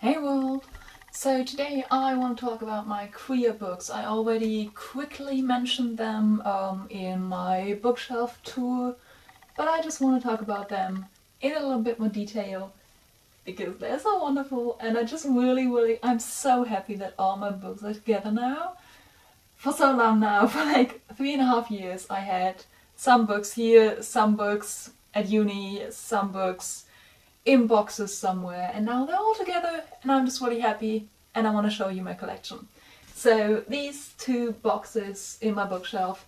Hey world! So today I want to talk about my queer books. I already quickly mentioned them in my bookshelf tour, but I just want to talk about them in a little bit more detail because they're so wonderful and I just I'm so happy that all my books are together now. For so long now, for like 3.5 years, I had some books here, some books at uni, some books in boxes somewhere, and now they're all together and I'm just really happy and I want to show you my collection. So these two boxes in my bookshelf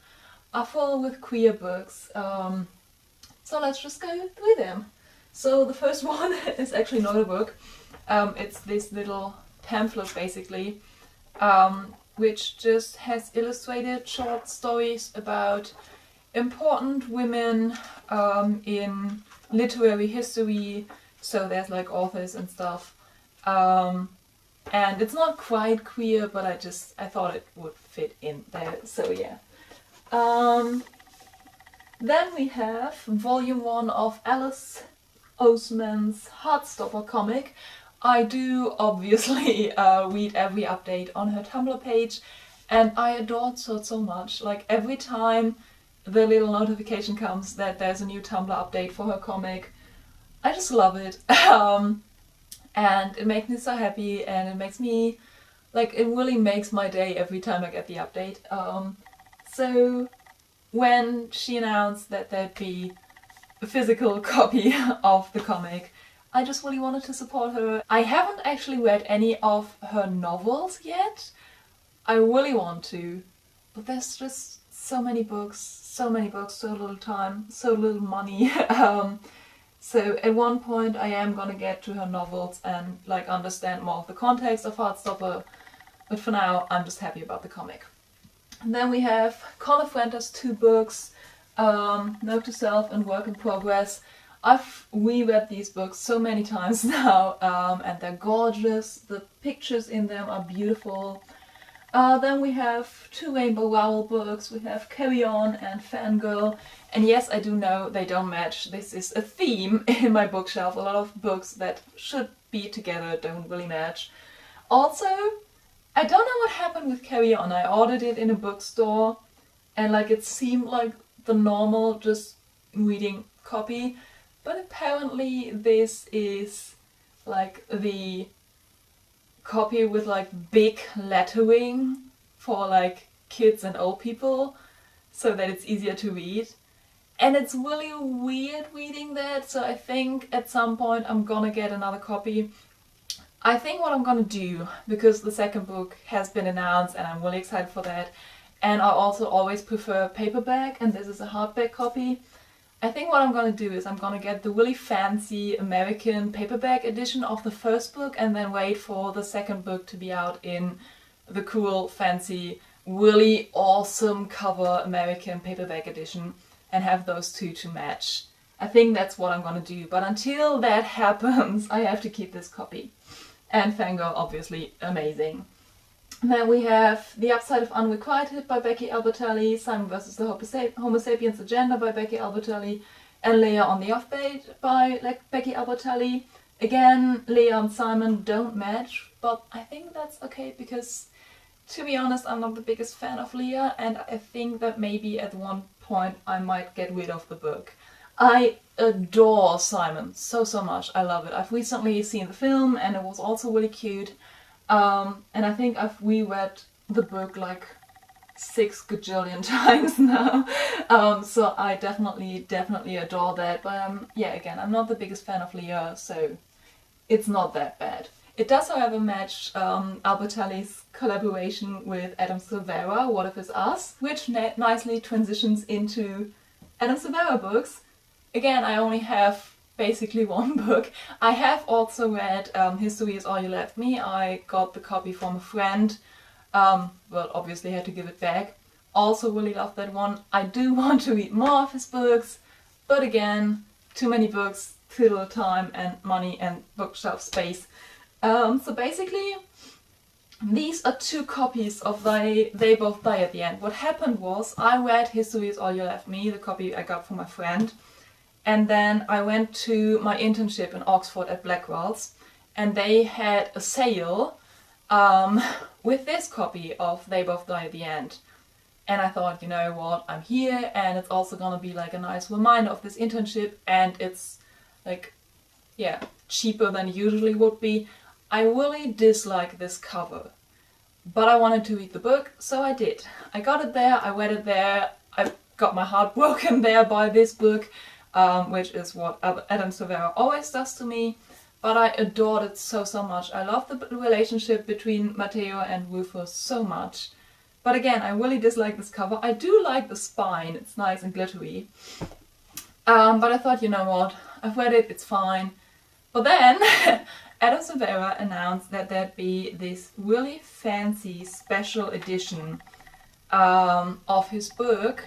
are full with queer books, so let's just go through them. So the first one is actually not a book, it's this little pamphlet basically, which just has illustrated short stories about important women in literary history. So there's like authors and stuff, and it's not quite queer, but I thought it would fit in there, so yeah. Then we have volume 1 of Alice Oseman's Heartstopper comic. I do obviously read every update on her Tumblr page, and I adore it so much. Like every time the little notification comes that there's a new Tumblr update for her comic, I just love it. And it makes me so happy, and it makes me, like, it really makes my day every time I get the update. So when she announced that there'd be a physical copy of the comic, I just really wanted to support her. I haven't actually read any of her novels yet. I really want to, but there's just so many books, so little time, so little money. So at one point I am gonna get to her novels and like understand more of the context of Heartstopper, but for now I'm just happy about the comic. And then we have Call of Fuente's 2 books, Note to Self and Work in Progress. I've reread these books so many times now, and they're gorgeous. The pictures in them are beautiful. Then we have 2 Rainbow Rowell books. We have Carry On and Fangirl. And yes, I do know they don't match. This is a theme in my bookshelf. A lot of books that should be together don't really match. Also, I don't know what happened with Carry On. I ordered it in a bookstore and like it seemed like the normal just reading copy. But apparently this is like the copy with like big lettering for like kids and old people so that it's easier to read. And it's really weird reading that, so I think at some point I'm gonna get another copy. I think what I'm gonna do, because the second book has been announced and I'm really excited for that, and I also always prefer paperback, and this is a hardback copy. I think what I'm gonna do is I'm gonna get the really fancy American paperback edition of the first book and then wait for the second book to be out in the cool, fancy, really awesome cover American paperback edition and have those two to match. I think that's what I'm gonna do, but until that happens I have to keep this copy. And Fangirl, obviously, amazing. And then we have The Upside of Unrequited by Becky Albertalli, Simon vs. the Homo Sapiens Agenda by Becky Albertalli, and Leah on the Offbeat by Becky Albertalli. Again, Leah and Simon don't match, but I think that's okay because, to be honest, I'm not the biggest fan of Leah, and I think that maybe at one point I might get rid of the book. I adore Simon so much, I love it. I've recently seen the film and it was also really cute. And I think I've reread the book like 6 gajillion times now, so I definitely adore that. But yeah, again, I'm not the biggest fan of Leah, so it's not that bad. It does, however, match Albertalli's collaboration with Adam Silvera, What If It's Us, which nicely transitions into Adam Silvera books. Again, I only have basically 1 book. I have also read History Is All You Left Me. I got the copy from a friend, well, obviously had to give it back. Also really loved that one. I do want to read more of his books, but again, too many books, too little time and money and bookshelf space. So basically, these are 2 copies of They Both Die at the End. What happened was, I read History Is All You Left Me, the copy I got from my friend, and then I went to my internship in Oxford at Blackwell's, and they had a sale with this copy of They Both Die at the End. And I thought, you know what, I'm here, and it's also gonna be like a nice reminder of this internship, and it's like, yeah, cheaper than it usually would be. I really dislike this cover, but I wanted to read the book, so I did. I got it there, I read it there, I got my heart broken there by this book, which is what Adam Silvera always does to me, but I adored it so much. I love the relationship between Matteo and Rufus so much. But again, I really dislike this cover. I do like the spine, it's nice and glittery. But I thought, you know what, I've read it, it's fine. But then Adam Silvera announced that there'd be this really fancy special edition of his book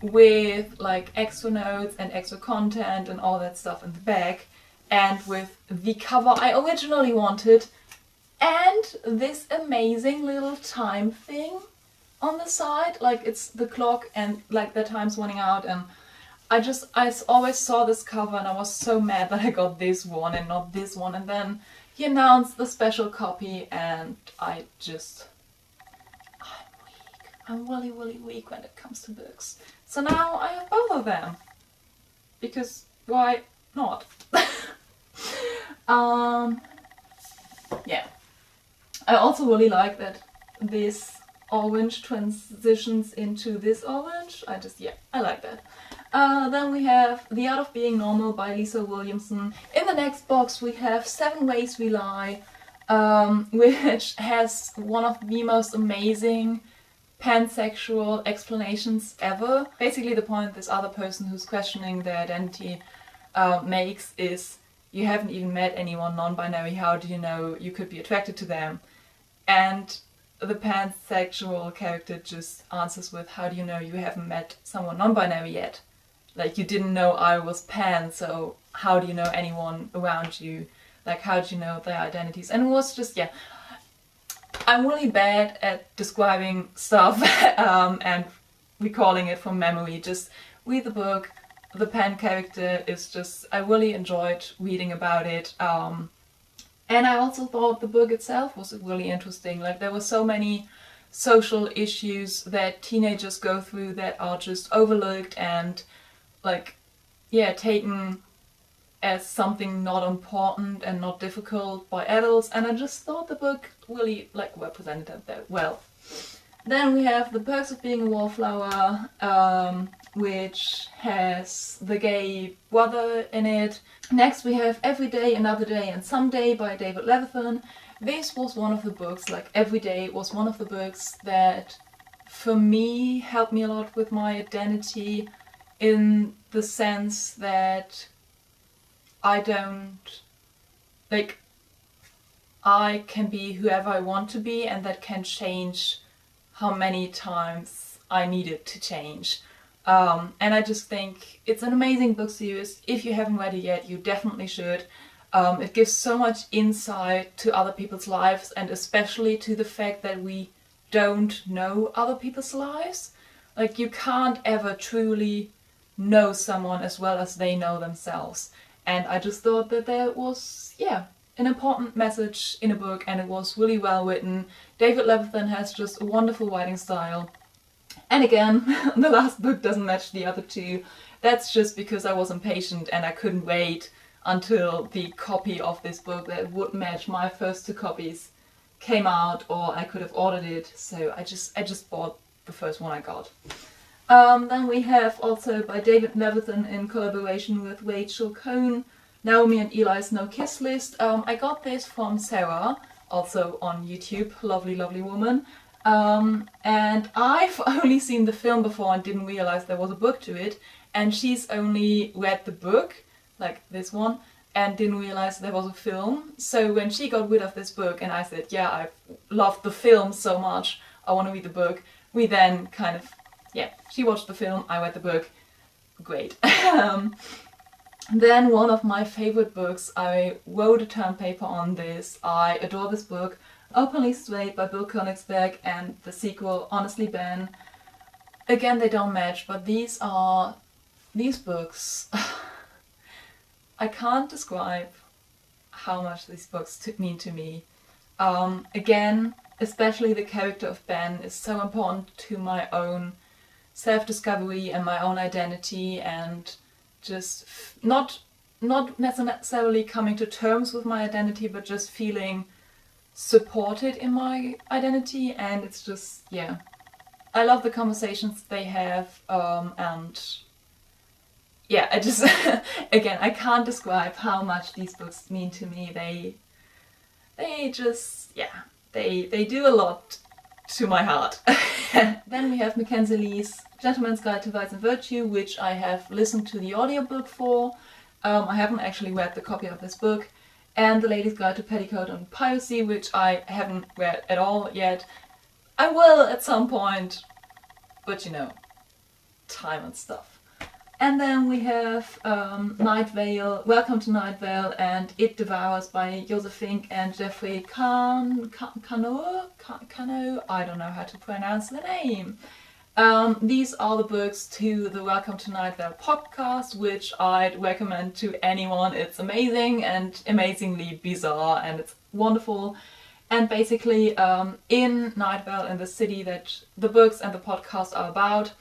with like extra notes and extra content and all that stuff in the back, and with the cover I originally wanted, and this amazing little time thing on the side, like it's the clock and like the time's running out, and I always saw this cover and I was so mad that I got this one and not this one, and then he announced the special copy and I'm weak. I'm really weak when it comes to books. So now I have both of them. Because why not? Yeah. I also really like that this orange transitions into this orange. I like that. Then we have The Art of Being Normal by Lisa Williamson. In the next box we have 7 Ways We Lie, which has one of the most amazing pansexual explanations ever. Basically the point this other person who's questioning their identity makes is, you haven't even met anyone non-binary, how do you know you could be attracted to them? And the pansexual character just answers with, how do you know you haven't met someone non-binary yet? Like, you didn't know I was pan, so how do you know anyone around you? Like, how do you know their identities? And it was just, yeah. I'm really bad at describing stuff and recalling it from memory. Just read the book. The pan character is just, I really enjoyed reading about it. And I also thought the book itself was really interesting. Like, there were so many social issues that teenagers go through that are just overlooked and, like, yeah, taken as something not important and not difficult by adults. And I just thought the book really, like, represented that well. Then we have The Perks of Being a Wallflower, which has the gay brother in it. Next we have Every Day, Another Day and Someday by David Levithan. This was one of the books, like Every Day was one of the books that for me helped me a lot with my identity, in the sense that I can be whoever I want to be, and that can change how many times I need it to change. And I just think it's an amazing book series. If you haven't read it yet, you definitely should. It gives so much insight to other people's lives, and especially to the fact that we don't know other people's lives. Like, you can't ever truly know someone as well as they know themselves. And I just thought that there was, yeah, an important message in a book, and it was really well written. David Levithan has just a wonderful writing style. And again, the last book doesn't match the other two. That's just because I was impatient and I couldn't wait until the copy of this book that would match my first 2 copies came out, or I could have ordered it. So I just bought the first one I got. Then we have also by David Levithan in collaboration with Rachel Cohn, Naomi and Eli's No Kiss List. I got this from Sarah, also on YouTube, lovely woman. And I've only seen the film before and didn't realize there was a book to it, and she's only read the book, like this one, and didn't realize there was a film. So when she got rid of this book and I said, yeah, I've loved the film so much, I want to read the book, we then kind of, yeah, she watched the film, I read the book, great. Then one of my favorite books, I wrote a term paper on this, I adore this book, Openly Straight by Bill Koenigsberg, and the sequel, Honestly Ben. Again, they don't match, but these books, I can't describe how much these books mean to me. Again, especially the character of Ben is so important to my own self-discovery and my own identity, and just not necessarily coming to terms with my identity, but just feeling supported in my identity. And it's just, yeah, I love the conversations they have, and yeah, I just again, I can't describe how much these books mean to me. They just, yeah, they do a lot to my heart. Then we have Mackenzie Lee's Gentleman's Guide to Vice and Virtue, which I have listened to the audiobook for. I haven't actually read the copy of this book. And The Lady's Guide to Petticoat and Piracy, which I haven't read at all yet. I will at some point, but you know, time and stuff. And then we have Nightvale, Welcome to Nightvale, and It Devours by Joseph Fink and Jeffrey Cano, I don't know how to pronounce the name. These are the books to the Welcome to Nightvale podcast, which I'd recommend to anyone. It's amazing and amazingly bizarre, and it's wonderful. And basically, in Nightvale, in the city that the books and the podcast are about,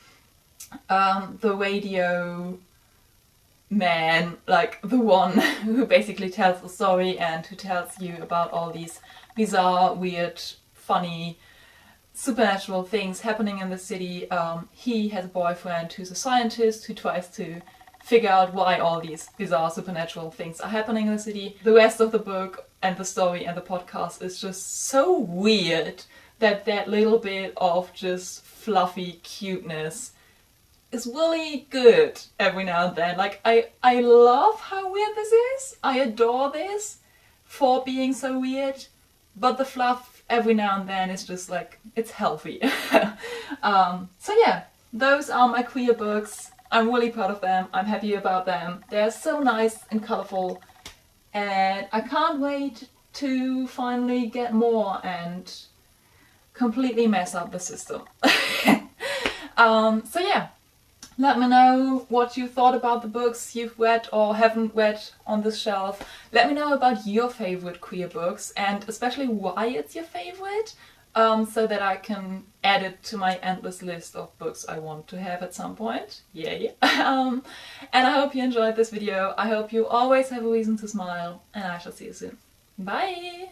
the radio man, like the one who basically tells the story and who tells you about all these bizarre, weird, funny, supernatural things happening in the city, he has a boyfriend who's a scientist who tries to figure out why all these bizarre supernatural things are happening in the city. The rest of the book and the story and the podcast is just so weird that little bit of just fluffy cuteness is really good every now and then. Like, I love how weird this is. I adore this for being so weird, but the fluff every now and then is just like, it's healthy. So yeah, those are my queer books. I'm really proud of them. I'm happy about them. They're so nice and colourful, and I can't wait to finally get more and completely mess up the system. So yeah, let me know what you thought about the books you've read or haven't read on this shelf. Let me know about your favorite queer books, and especially why it's your favorite, so that I can add it to my endless list of books I want to have at some point. Yay! And I hope you enjoyed this video. I hope you always have a reason to smile, and I shall see you soon. Bye!